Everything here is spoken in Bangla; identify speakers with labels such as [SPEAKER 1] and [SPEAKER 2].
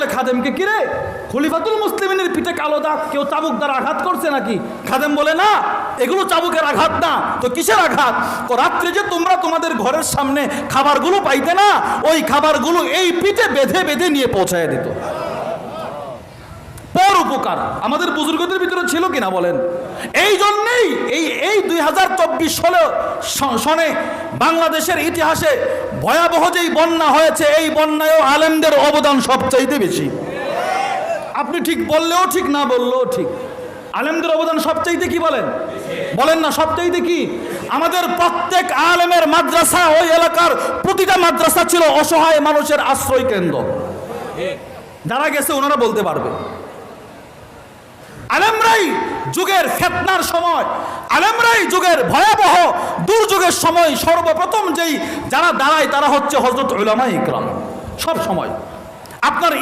[SPEAKER 1] বলে খাদেমকে, কিরে খলিফাতুল মুসলিমিনের পিঠে কালো দাগ, কেউ চাবুক দ্বারা আঘাত করছে নাকি? খাদেম বলে, না, এগুলো চাবুকের আঘাত না। তো কিসের আঘাত? তো রাত্রে যে তোমরা তোমাদের ঘরের সামনে খাবারগুলো পাইতে না, ওই খাবারগুলো এই পিঠে বেঁধে বেঁধে নিয়ে পৌঁছায় দিত। পর উপকার আমাদের বুজুর্গদের ভিতরে ছিল কিনা বলেন? এই জন্যেই এই 2024 সনে বাংলাদেশের ইতিহাসে ভয়াবহ যেই বন্যা হয়েছে, এই বন্যায়ও আলেমদের অবদান সবচাইতে বেশি। আপনি ঠিক বললেও ঠিক, না বললেও ঠিক, আলেমদের অবদান সবচাইতে কি বলেন? বলেন না, সবচাইতে কি? আমাদের প্রত্যেক আলেমের মাদ্রাসা, ওই এলাকার প্রতিটা মাদ্রাসা ছিল অসহায় মানুষের আশ্রয় কেন্দ্র। যারা গেছে ওনারা বলতে পারবে। আলেমরাই যুগের ফিতনার সময়, আলেমরাই যুগের ভয়াবহ দুর্যোগের সময় সর্বপ্রথম যারা দাঁড়ায় তারা হচ্ছে হযরত উলামায়ে ইকরাম। সব সময় আপনার